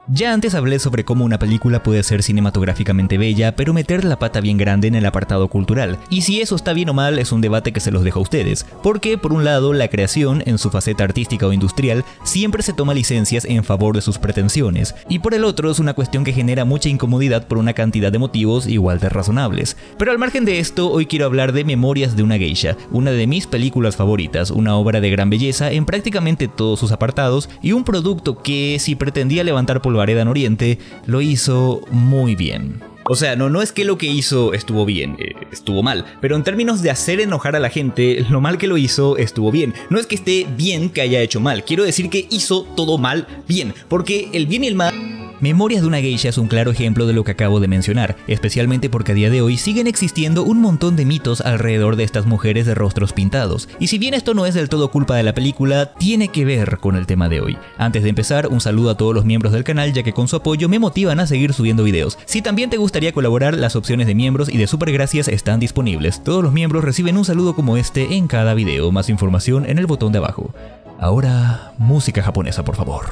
Ya antes hablé sobre cómo una película puede ser cinematográficamente bella, pero meter la pata bien grande en el apartado cultural. Y si eso está bien o mal es un debate que se los dejo a ustedes, porque por un lado la creación, en su faceta artística o industrial, siempre se toma licencias en favor de sus pretensiones, y por el otro es una cuestión que genera mucha incomodidad por una cantidad de motivos igual de razonables. Pero al margen de esto, hoy quiero hablar de Memorias de una geisha, una de mis películas favoritas, una obra de gran belleza en prácticamente todos sus apartados, y un producto que, si pretendía levantar polvareda en Oriente, lo hizo muy bien. O sea, no es que lo que hizo estuvo bien, estuvo mal, pero en términos de hacer enojar a la gente, lo mal que lo hizo estuvo bien. No es que esté bien que haya hecho mal, quiero decir que hizo todo mal bien, porque el bien y el mal... Memorias de una geisha es un claro ejemplo de lo que acabo de mencionar, especialmente porque a día de hoy siguen existiendo un montón de mitos alrededor de estas mujeres de rostros pintados, y si bien esto no es del todo culpa de la película, tiene que ver con el tema de hoy. Antes de empezar, un saludo a todos los miembros del canal, ya que con su apoyo me motivan a seguir subiendo videos. Si también te gustaría colaborar, las opciones de miembros y de super gracias están disponibles. Todos los miembros reciben un saludo como este en cada video, más información en el botón de abajo. Ahora, música japonesa, por favor.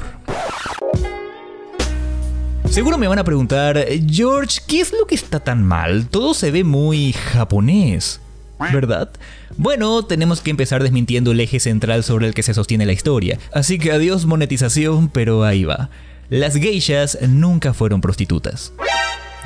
Seguro me van a preguntar, George, ¿qué es lo que está tan mal? Todo se ve muy japonés, ¿verdad? Bueno, tenemos que empezar desmintiendo el eje central sobre el que se sostiene la historia, así que adiós monetización, pero ahí va. Las geishas nunca fueron prostitutas.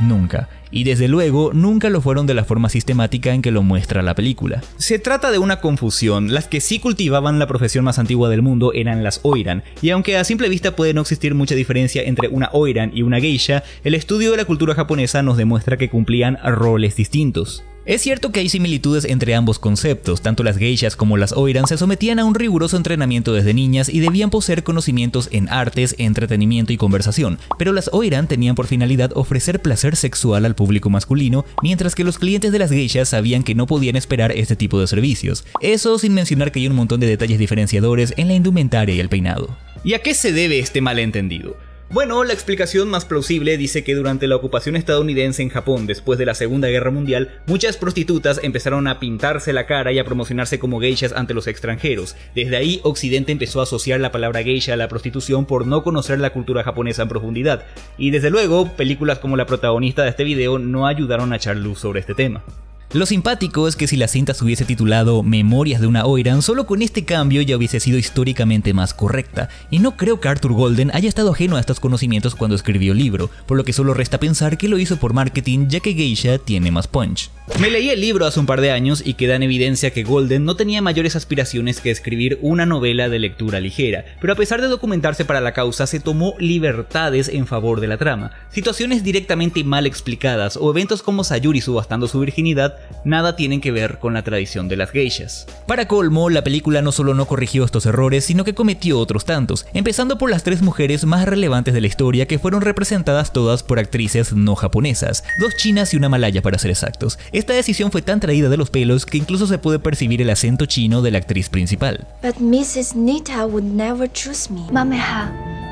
Nunca. Y desde luego, nunca lo fueron de la forma sistemática en que lo muestra la película. Se trata de una confusión. Las que sí cultivaban la profesión más antigua del mundo eran las oiran, y aunque a simple vista puede no existir mucha diferencia entre una oiran y una geisha, el estudio de la cultura japonesa nos demuestra que cumplían roles distintos. Es cierto que hay similitudes entre ambos conceptos, tanto las geishas como las oiran se sometían a un riguroso entrenamiento desde niñas y debían poseer conocimientos en artes, entretenimiento y conversación, pero las oiran tenían por finalidad ofrecer placer sexual al público masculino, mientras que los clientes de las geishas sabían que no podían esperar este tipo de servicios. Eso sin mencionar que hay un montón de detalles diferenciadores en la indumentaria y el peinado. ¿Y a qué se debe este malentendido? Bueno, la explicación más plausible dice que durante la ocupación estadounidense en Japón después de la Segunda Guerra Mundial, muchas prostitutas empezaron a pintarse la cara y a promocionarse como geishas ante los extranjeros. Desde ahí, Occidente empezó a asociar la palabra geisha a la prostitución por no conocer la cultura japonesa en profundidad. Y desde luego, películas como la protagonista de este video no ayudaron a echar luz sobre este tema. Lo simpático es que si la cinta se hubiese titulado Memorias de una oiran, solo con este cambio ya hubiese sido históricamente más correcta, y no creo que Arthur Golden haya estado ajeno a estos conocimientos cuando escribió el libro, por lo que solo resta pensar que lo hizo por marketing, ya que geisha tiene más punch. Me leí el libro hace un par de años y queda en evidencia que Golden no tenía mayores aspiraciones que escribir una novela de lectura ligera, pero a pesar de documentarse para la causa se tomó libertades en favor de la trama. Situaciones directamente mal explicadas o eventos como Sayuri subastando su virginidad nada tienen que ver con la tradición de las geishas. Para colmo, la película no solo no corrigió estos errores, sino que cometió otros tantos, empezando por las tres mujeres más relevantes de la historia que fueron representadas todas por actrices no japonesas, 2 chinas y una malaya para ser exactos. Esta decisión fue tan traída de los pelos que incluso se puede percibir el acento chino de la actriz principal. But Mrs. Nita would never choose me. Mameha.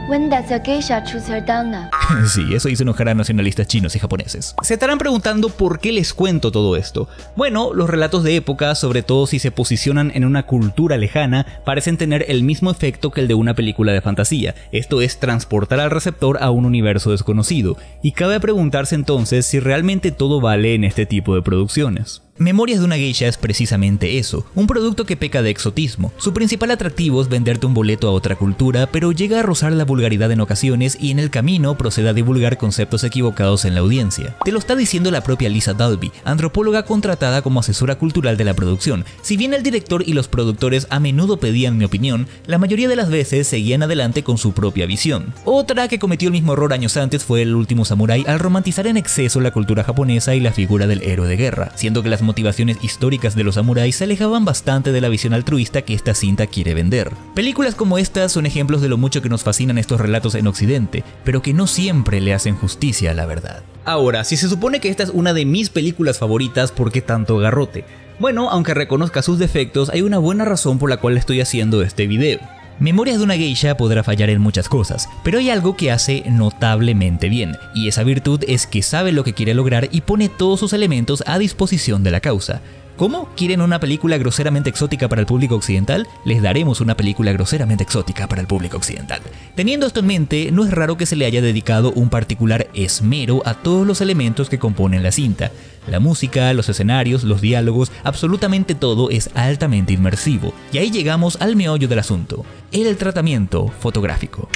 When does a geisha choose her dana? Sí, eso hizo enojar a nacionalistas chinos y japoneses. Se estarán preguntando por qué les cuento todo esto. Bueno, los relatos de época, sobre todo si se posicionan en una cultura lejana, parecen tener el mismo efecto que el de una película de fantasía. Esto es transportar al receptor a un universo desconocido. Y cabe preguntarse entonces si realmente todo vale en este tipo de producciones. Memorias de una geisha es precisamente eso, un producto que peca de exotismo. Su principal atractivo es venderte un boleto a otra cultura, pero llega a rozar la vulgaridad en ocasiones y en el camino procede a divulgar conceptos equivocados en la audiencia. Te lo está diciendo la propia Lisa Dalby, antropóloga contratada como asesora cultural de la producción. Si bien el director y los productores a menudo pedían mi opinión, la mayoría de las veces seguían adelante con su propia visión. Otra que cometió el mismo error años antes fue El último samurái al romantizar en exceso la cultura japonesa y la figura del héroe de guerra, siendo que las motivaciones históricas de los samuráis se alejaban bastante de la visión altruista que esta cinta quiere vender. Películas como estas son ejemplos de lo mucho que nos fascinan estos relatos en Occidente, pero que no siempre le hacen justicia a la verdad. Ahora, si se supone que esta es una de mis películas favoritas, ¿por qué tanto garrote? Bueno, aunque reconozca sus defectos, hay una buena razón por la cual estoy haciendo este video. Memorias de una geisha podrá fallar en muchas cosas, pero hay algo que hace notablemente bien, y esa virtud es que sabe lo que quiere lograr y pone todos sus elementos a disposición de la causa. ¿Cómo? ¿Quieren una película groseramente exótica para el público occidental? Les daremos una película groseramente exótica para el público occidental. Teniendo esto en mente, no es raro que se le haya dedicado un particular esmero a todos los elementos que componen la cinta. La música, los escenarios, los diálogos, absolutamente todo es altamente inmersivo. Y ahí llegamos al meollo del asunto, el tratamiento fotográfico.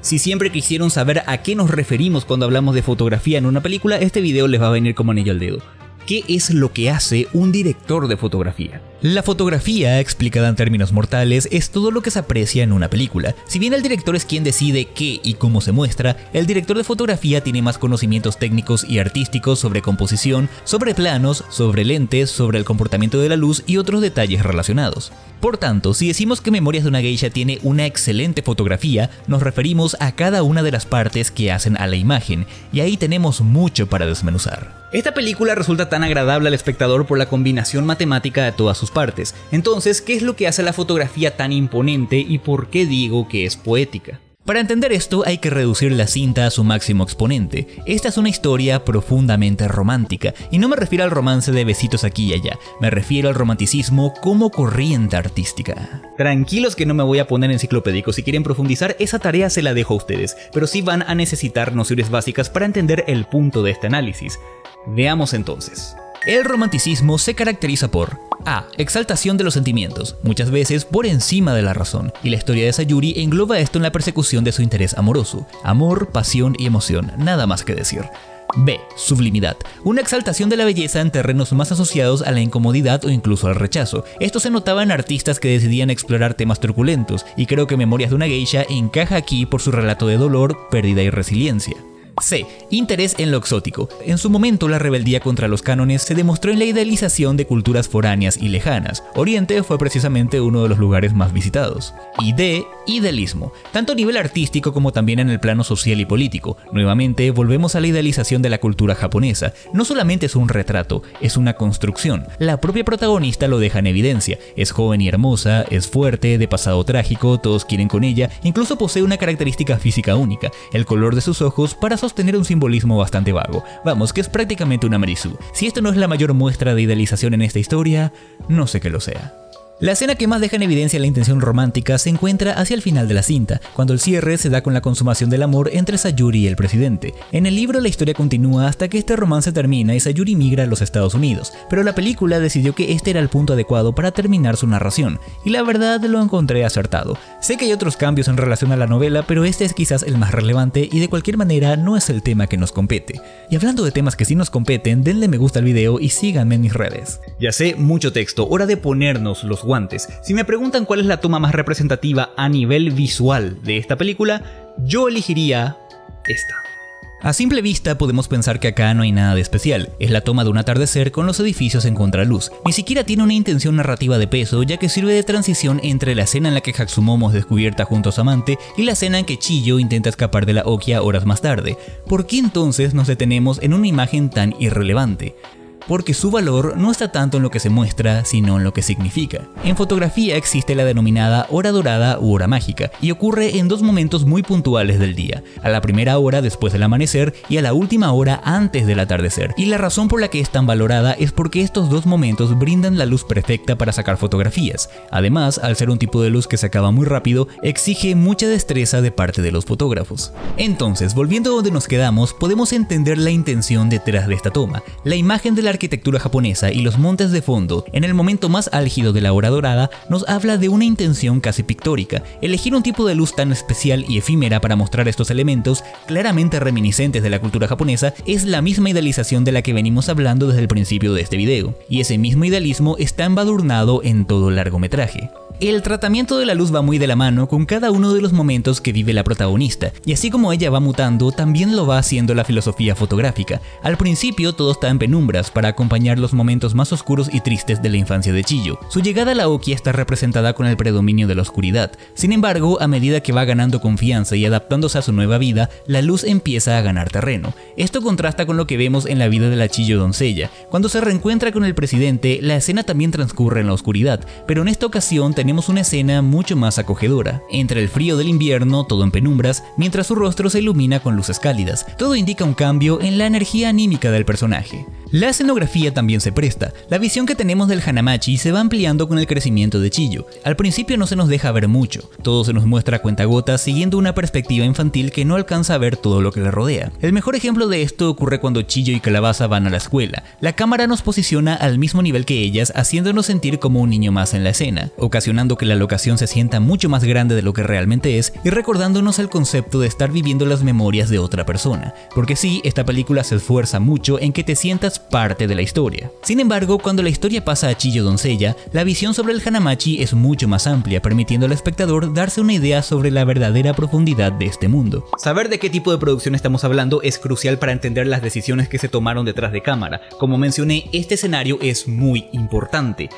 Si siempre quisieron saber a qué nos referimos cuando hablamos de fotografía en una película, este video les va a venir como anillo al dedo. ¿Qué es lo que hace un director de fotografía? La fotografía, explicada en términos mortales, es todo lo que se aprecia en una película. Si bien el director es quien decide qué y cómo se muestra, el director de fotografía tiene más conocimientos técnicos y artísticos sobre composición, sobre planos, sobre lentes, sobre el comportamiento de la luz y otros detalles relacionados. Por tanto, si decimos que Memorias de una Geisha tiene una excelente fotografía, nos referimos a cada una de las partes que hacen a la imagen, y ahí tenemos mucho para desmenuzar. Esta película resulta tan agradable al espectador por la combinación matemática de todas sus partes. Entonces, ¿qué es lo que hace a la fotografía tan imponente y por qué digo que es poética? Para entender esto hay que reducir la cinta a su máximo exponente. Esta es una historia profundamente romántica, y no me refiero al romance de besitos aquí y allá, me refiero al romanticismo como corriente artística. Tranquilos que no me voy a poner enciclopédico, si quieren profundizar esa tarea se la dejo a ustedes, pero sí van a necesitar nociones básicas para entender el punto de este análisis. Veamos entonces. El romanticismo se caracteriza por A. Exaltación de los sentimientos, muchas veces por encima de la razón, y la historia de Sayuri engloba esto en la persecución de su interés amoroso. Amor, pasión y emoción, nada más que decir. B. Sublimidad, una exaltación de la belleza en terrenos más asociados a la incomodidad o incluso al rechazo. Esto se notaba en artistas que decidían explorar temas truculentos, y creo que Memorias de una Geisha encaja aquí por su relato de dolor, pérdida y resiliencia. C. Interés en lo exótico. En su momento la rebeldía contra los cánones se demostró en la idealización de culturas foráneas y lejanas. Oriente fue precisamente uno de los lugares más visitados. Y D. Idealismo, tanto a nivel artístico como también en el plano social y político. Nuevamente volvemos a la idealización de la cultura japonesa. No solamente es un retrato, es una construcción. La propia protagonista lo deja en evidencia. Es joven y hermosa, es fuerte, de pasado trágico, todos quieren con ella, incluso posee una característica física única, el color de sus ojos para sostener un simbolismo bastante vago. Vamos, que es prácticamente una Marisu. Si esto no es la mayor muestra de idealización en esta historia, no sé qué lo sea. La escena que más deja en evidencia la intención romántica se encuentra hacia el final de la cinta, cuando el cierre se da con la consumación del amor entre Sayuri y el presidente. En el libro la historia continúa hasta que este romance termina y Sayuri migra a los Estados Unidos, pero la película decidió que este era el punto adecuado para terminar su narración, y la verdad lo encontré acertado. Sé que hay otros cambios en relación a la novela, pero este es quizás el más relevante y de cualquier manera no es el tema que nos compete. Y hablando de temas que sí nos competen, denle me gusta al video y síganme en mis redes. Ya sé, mucho texto, hora de ponernos los guantes. Si me preguntan cuál es la toma más representativa a nivel visual de esta película, yo elegiría esta. A simple vista podemos pensar que acá no hay nada de especial, es la toma de un atardecer con los edificios en contraluz. Ni siquiera tiene una intención narrativa de peso, ya que sirve de transición entre la escena en la que Hatsumomo es descubierta junto a su amante y la escena en que Chiyo intenta escapar de la Okia horas más tarde. ¿Por qué entonces nos detenemos en una imagen tan irrelevante? Porque su valor no está tanto en lo que se muestra, sino en lo que significa. En fotografía existe la denominada hora dorada u hora mágica, y ocurre en dos momentos muy puntuales del día, a la primera hora después del amanecer y a la última hora antes del atardecer. Y la razón por la que es tan valorada es porque estos dos momentos brindan la luz perfecta para sacar fotografías. Además, al ser un tipo de luz que se acaba muy rápido, exige mucha destreza de parte de los fotógrafos. Entonces, volviendo a donde nos quedamos, podemos entender la intención detrás de esta toma. La imagen de la arquitectura japonesa y los montes de fondo, en el momento más álgido de la hora dorada, nos habla de una intención casi pictórica. Elegir un tipo de luz tan especial y efímera para mostrar estos elementos, claramente reminiscentes de la cultura japonesa, es la misma idealización de la que venimos hablando desde el principio de este video, y ese mismo idealismo está embadurnado en todo el largometraje. El tratamiento de la luz va muy de la mano con cada uno de los momentos que vive la protagonista, y así como ella va mutando, también lo va haciendo la filosofía fotográfica. Al principio todo está en penumbras para acompañar los momentos más oscuros y tristes de la infancia de Chiyo. Su llegada a la Okia está representada con el predominio de la oscuridad. Sin embargo, a medida que va ganando confianza y adaptándose a su nueva vida, la luz empieza a ganar terreno. Esto contrasta con lo que vemos en la vida de la Chiyo doncella. Cuando se reencuentra con el presidente, la escena también transcurre en la oscuridad, pero en esta ocasión tenemos una escena mucho más acogedora. Entre el frío del invierno, todo en penumbras, mientras su rostro se ilumina con luces cálidas. Todo indica un cambio en la energía anímica del personaje. La escenografía también se presta. La visión que tenemos del Hanamachi se va ampliando con el crecimiento de Chiyo. Al principio no se nos deja ver mucho, todo se nos muestra a cuentagotas siguiendo una perspectiva infantil que no alcanza a ver todo lo que le rodea. El mejor ejemplo de esto ocurre cuando Chiyo y Calabaza van a la escuela. La cámara nos posiciona al mismo nivel que ellas, haciéndonos sentir como un niño más en la escena, ocasionando que la locación se sienta mucho más grande de lo que realmente es y recordándonos el concepto de estar viviendo las memorias de otra persona. Porque sí, esta película se esfuerza mucho en que te sientas parte de la historia. Sin embargo, cuando la historia pasa a Chiyo doncella, la visión sobre el Hanamachi es mucho más amplia, permitiendo al espectador darse una idea sobre la verdadera profundidad de este mundo. Saber de qué tipo de producción estamos hablando es crucial para entender las decisiones que se tomaron detrás de cámara. Como mencioné, este escenario es muy importante.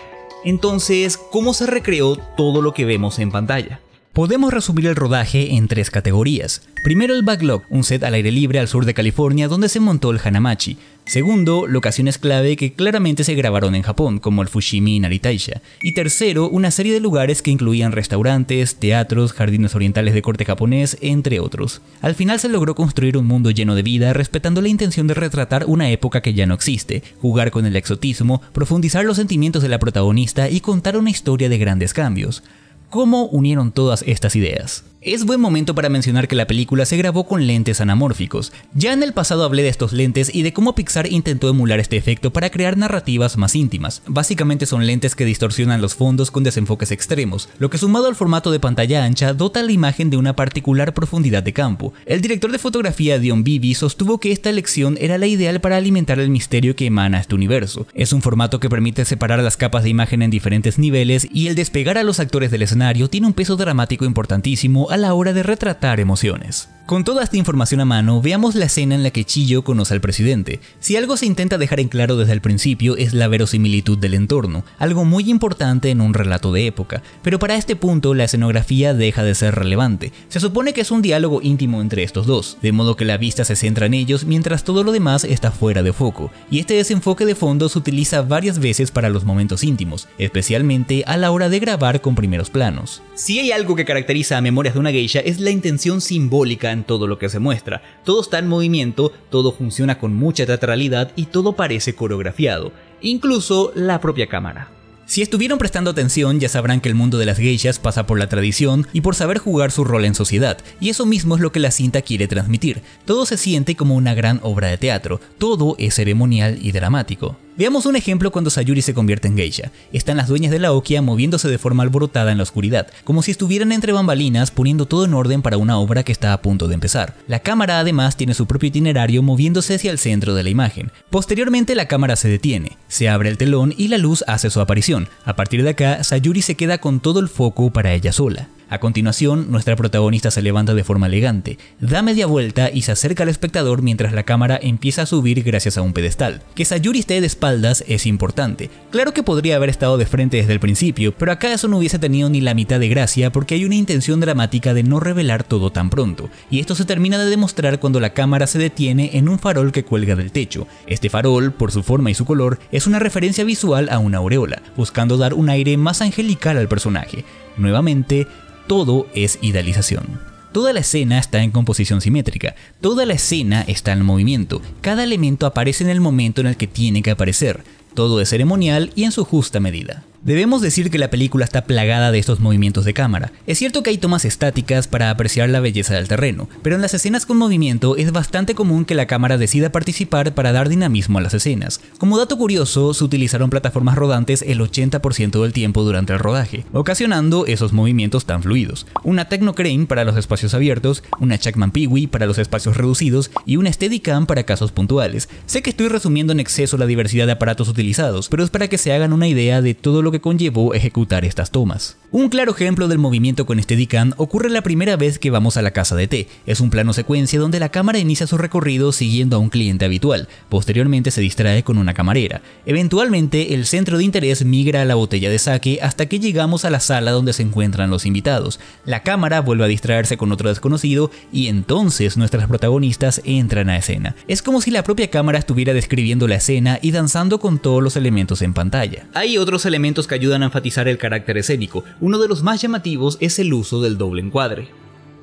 Entonces, ¿cómo se recreó todo lo que vemos en pantalla? Podemos resumir el rodaje en 3 categorías. Primero, el backlog, un set al aire libre al sur de California donde se montó el Hanamachi. Segundo, locaciones clave que claramente se grabaron en Japón, como el Fushimi Naritaisha. Y tercero, una serie de lugares que incluían restaurantes, teatros, jardines orientales de corte japonés, entre otros. Al final se logró construir un mundo lleno de vida, respetando la intención de retratar una época que ya no existe, jugar con el exotismo, profundizar los sentimientos de la protagonista y contar una historia de grandes cambios. ¿Cómo unieron todas estas ideas? Es buen momento para mencionar que la película se grabó con lentes anamórficos. Ya en el pasado hablé de estos lentes y de cómo Pixar intentó emular este efecto para crear narrativas más íntimas. Básicamente son lentes que distorsionan los fondos con desenfoques extremos, lo que sumado al formato de pantalla ancha dota a la imagen de una particular profundidad de campo. El director de fotografía Dion Bibi sostuvo que esta elección era la ideal para alimentar el misterio que emana este universo. Es un formato que permite separar las capas de imagen en diferentes niveles y el despegar a los actores del escenario tiene un peso dramático importantísimo a la hora de retratar emociones. Con toda esta información a mano, veamos la escena en la que Chiyo conoce al presidente. Si algo se intenta dejar en claro desde el principio es la verosimilitud del entorno, algo muy importante en un relato de época, pero para este punto la escenografía deja de ser relevante. Se supone que es un diálogo íntimo entre estos dos, de modo que la vista se centra en ellos mientras todo lo demás está fuera de foco, y este desenfoque de fondo se utiliza varias veces para los momentos íntimos, especialmente a la hora de grabar con primeros planos. Si hay algo que caracteriza a Memorias de una Geisha es la intención simbólica en todo lo que se muestra. Todo está en movimiento, todo funciona con mucha teatralidad y todo parece coreografiado, incluso la propia cámara. Si estuvieron prestando atención ya sabrán que el mundo de las geishas pasa por la tradición y por saber jugar su rol en sociedad, y eso mismo es lo que la cinta quiere transmitir. Todo se siente como una gran obra de teatro, todo es ceremonial y dramático. Veamos un ejemplo cuando Sayuri se convierte en geisha. Están las dueñas de la Okia moviéndose de forma alborotada en la oscuridad, como si estuvieran entre bambalinas poniendo todo en orden para una obra que está a punto de empezar. La cámara además tiene su propio itinerario moviéndose hacia el centro de la imagen. Posteriormente la cámara se detiene, se abre el telón y la luz hace su aparición. A partir de acá, Sayuri se queda con todo el foco para ella sola. A continuación, nuestra protagonista se levanta de forma elegante, da media vuelta y se acerca al espectador mientras la cámara empieza a subir gracias a un pedestal. Que Sayuri esté de espaldas es importante. Claro que podría haber estado de frente desde el principio, pero acá eso no hubiese tenido ni la mitad de gracia porque hay una intención dramática de no revelar todo tan pronto, y esto se termina de demostrar cuando la cámara se detiene en un farol que cuelga del techo. Este farol, por su forma y su color, es una referencia visual a una aureola, buscando dar un aire más angelical al personaje. Nuevamente, todo es idealización. Toda la escena está en composición simétrica, toda la escena está en movimiento, cada elemento aparece en el momento en el que tiene que aparecer, todo es ceremonial y en su justa medida. Debemos decir que la película está plagada de estos movimientos de cámara. Es cierto que hay tomas estáticas para apreciar la belleza del terreno, pero en las escenas con movimiento es bastante común que la cámara decida participar para dar dinamismo a las escenas. Como dato curioso, se utilizaron plataformas rodantes el 80% del tiempo durante el rodaje, ocasionando esos movimientos tan fluidos. Una Techno Crane para los espacios abiertos, una Chuckman Peewee para los espacios reducidos y una Steadicam para casos puntuales. Sé que estoy resumiendo en exceso la diversidad de aparatos utilizados, pero es para que se hagan una idea de todo lo que conllevó ejecutar estas tomas. Un claro ejemplo del movimiento con Steadicam ocurre la primera vez que vamos a la casa de té. Es un plano secuencia donde la cámara inicia su recorrido siguiendo a un cliente habitual, posteriormente se distrae con una camarera. Eventualmente el centro de interés migra a la botella de sake hasta que llegamos a la sala donde se encuentran los invitados. La cámara vuelve a distraerse con otro desconocido y entonces nuestras protagonistas entran a escena. Es como si la propia cámara estuviera describiendo la escena y danzando con todos los elementos en pantalla. Hay otros elementos que ayudan a enfatizar el carácter escénico. Uno de los más llamativos es el uso del doble encuadre.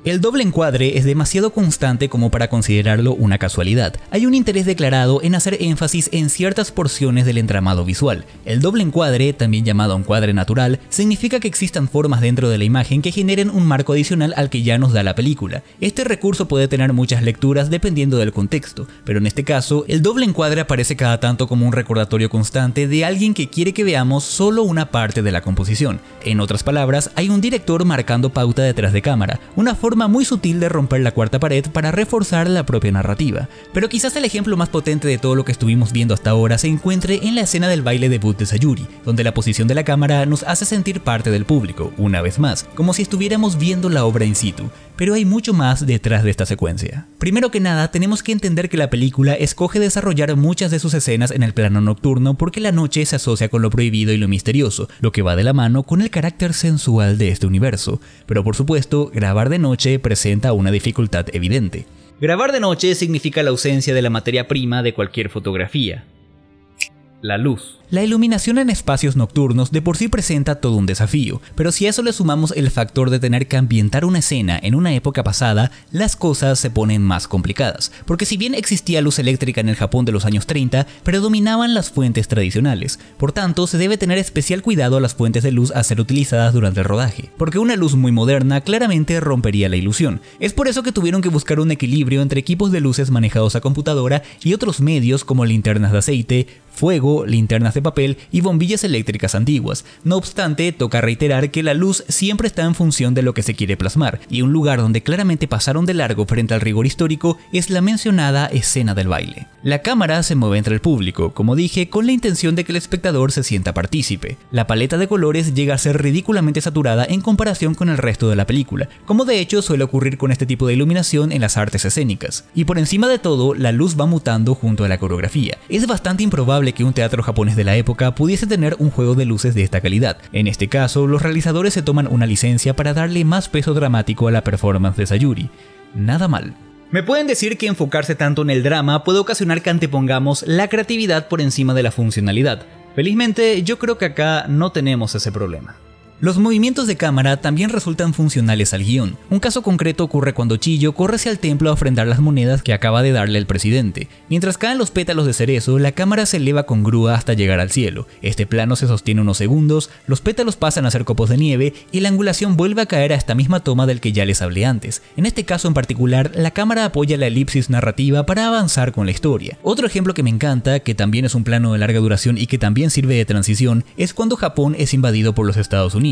El doble encuadre es demasiado constante como para considerarlo una casualidad. Hay un interés declarado en hacer énfasis en ciertas porciones del entramado visual. El doble encuadre, también llamado encuadre natural, significa que existan formas dentro de la imagen que generen un marco adicional al que ya nos da la película. Este recurso puede tener muchas lecturas dependiendo del contexto, pero en este caso, el doble encuadre aparece cada tanto como un recordatorio constante de alguien que quiere que veamos solo una parte de la composición. En otras palabras, hay un director marcando pauta detrás de cámara, una forma muy sutil de romper la cuarta pared para reforzar la propia narrativa. Pero quizás el ejemplo más potente de todo lo que estuvimos viendo hasta ahora se encuentre en la escena del baile debut de Sayuri, donde la posición de la cámara nos hace sentir parte del público, una vez más, como si estuviéramos viendo la obra in situ. Pero hay mucho más detrás de esta secuencia. Primero que nada, tenemos que entender que la película escoge desarrollar muchas de sus escenas en el plano nocturno porque la noche se asocia con lo prohibido y lo misterioso, lo que va de la mano con el carácter sensual de este universo. Pero por supuesto, grabar de noche presenta una dificultad evidente. Grabar de noche significa la ausencia de la materia prima de cualquier fotografía: la luz. La iluminación en espacios nocturnos de por sí presenta todo un desafío, pero si a eso le sumamos el factor de tener que ambientar una escena en una época pasada, las cosas se ponen más complicadas, porque si bien existía luz eléctrica en el Japón de los años 30, predominaban las fuentes tradicionales, por tanto se debe tener especial cuidado a las fuentes de luz a ser utilizadas durante el rodaje, porque una luz muy moderna claramente rompería la ilusión. Es por eso que tuvieron que buscar un equilibrio entre equipos de luces manejados a computadora y otros medios como linternas de aceite, fuego, linternas de papel y bombillas eléctricas antiguas. No obstante, toca reiterar que la luz siempre está en función de lo que se quiere plasmar, y un lugar donde claramente pasaron de largo frente al rigor histórico es la mencionada escena del baile. La cámara se mueve entre el público, como dije, con la intención de que el espectador se sienta partícipe. La paleta de colores llega a ser ridículamente saturada en comparación con el resto de la película, como de hecho suele ocurrir con este tipo de iluminación en las artes escénicas. Y por encima de todo, la luz va mutando junto a la coreografía. Es bastante improbable que un teatro japonés de la época pudiese tener un juego de luces de esta calidad. En este caso, los realizadores se toman una licencia para darle más peso dramático a la performance de Sayuri. Nada mal. Me pueden decir que enfocarse tanto en el drama puede ocasionar que antepongamos la creatividad por encima de la funcionalidad. Felizmente, yo creo que acá no tenemos ese problema. Los movimientos de cámara también resultan funcionales al guión. Un caso concreto ocurre cuando Chiyo corre hacia el templo a ofrendar las monedas que acaba de darle el presidente. Mientras caen los pétalos de cerezo, la cámara se eleva con grúa hasta llegar al cielo. Este plano se sostiene unos segundos, los pétalos pasan a ser copos de nieve y la angulación vuelve a caer a esta misma toma del que ya les hablé antes. En este caso en particular, la cámara apoya la elipsis narrativa para avanzar con la historia. Otro ejemplo que me encanta, que también es un plano de larga duración y que también sirve de transición, es cuando Japón es invadido por los Estados Unidos.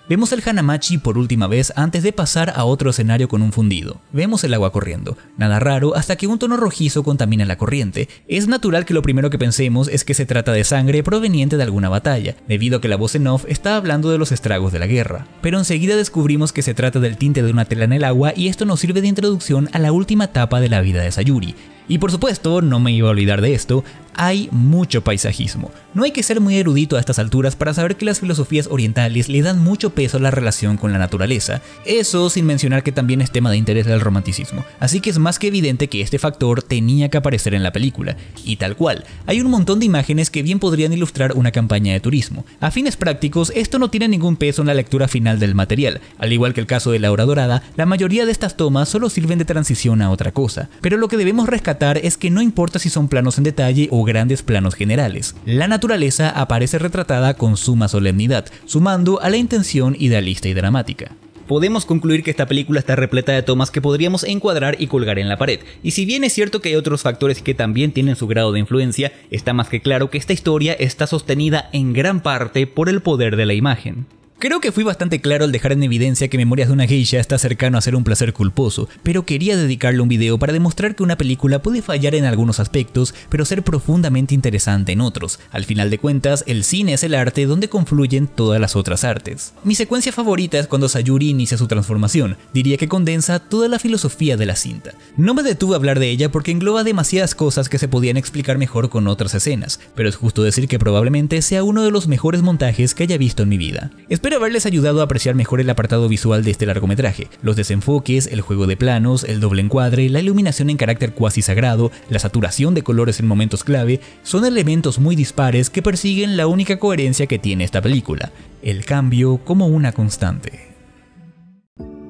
Vemos el Hanamachi por última vez antes de pasar a otro escenario con un fundido. Vemos el agua corriendo. Nada raro hasta que un tono rojizo contamina la corriente. Es natural que lo primero que pensemos es que se trata de sangre proveniente de alguna batalla, debido a que la voz en off está hablando de los estragos de la guerra. Pero enseguida descubrimos que se trata del tinte de una tela en el agua y esto nos sirve de introducción a la última etapa de la vida de Sayuri. Y por supuesto, no me iba a olvidar de esto, hay mucho paisajismo. No hay que ser muy erudito a estas alturas para saber que las filosofías orientales le dan mucho peso a la relación con la naturaleza. Eso sin mencionar que también es tema de interés del romanticismo. Así que es más que evidente que este factor tenía que aparecer en la película. Y tal cual, hay un montón de imágenes que bien podrían ilustrar una campaña de turismo. A fines prácticos, esto no tiene ningún peso en la lectura final del material. Al igual que el caso de La Hora Dorada, la mayoría de estas tomas solo sirven de transición a otra cosa. Pero lo que debemos rescatar es que no importa si son planos en detalle o grandes planos generales, la naturaleza aparece retratada con suma solemnidad, sumando a la intención idealista y dramática. Podemos concluir que esta película está repleta de tomas que podríamos encuadrar y colgar en la pared, y si bien es cierto que hay otros factores que también tienen su grado de influencia, está más que claro que esta historia está sostenida en gran parte por el poder de la imagen. Creo que fui bastante claro al dejar en evidencia que Memorias de una geisha está cercano a ser un placer culposo, pero quería dedicarle un video para demostrar que una película puede fallar en algunos aspectos, pero ser profundamente interesante en otros. Al final de cuentas, el cine es el arte donde confluyen todas las otras artes. Mi secuencia favorita es cuando Sayuri inicia su transformación, diría que condensa toda la filosofía de la cinta. No me detuve a hablar de ella porque engloba demasiadas cosas que se podían explicar mejor con otras escenas, pero es justo decir que probablemente sea uno de los mejores montajes que haya visto en mi vida. Espero haberles ayudado a apreciar mejor el apartado visual de este largometraje, los desenfoques, el juego de planos, el doble encuadre, la iluminación en carácter cuasi sagrado, la saturación de colores en momentos clave, son elementos muy dispares que persiguen la única coherencia que tiene esta película, el cambio como una constante.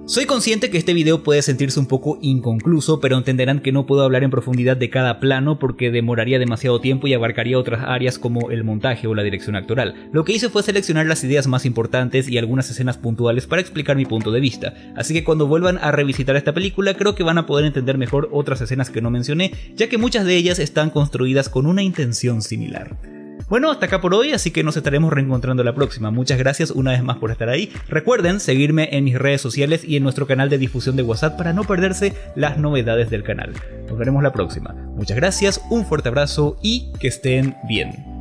Soy consciente que este video puede sentirse un poco inconcluso, pero entenderán que no puedo hablar en profundidad de cada plano porque demoraría demasiado tiempo y abarcaría otras áreas como el montaje o la dirección actoral. Lo que hice fue seleccionar las ideas más importantes y algunas escenas puntuales para explicar mi punto de vista, así que cuando vuelvan a revisitar esta película creo que van a poder entender mejor otras escenas que no mencioné, ya que muchas de ellas están construidas con una intención similar. Bueno, hasta acá por hoy, así que nos estaremos reencontrando la próxima. Muchas gracias una vez más por estar ahí. Recuerden seguirme en mis redes sociales y en nuestro canal de difusión de WhatsApp para no perderse las novedades del canal. Nos veremos la próxima. Muchas gracias, un fuerte abrazo y que estén bien.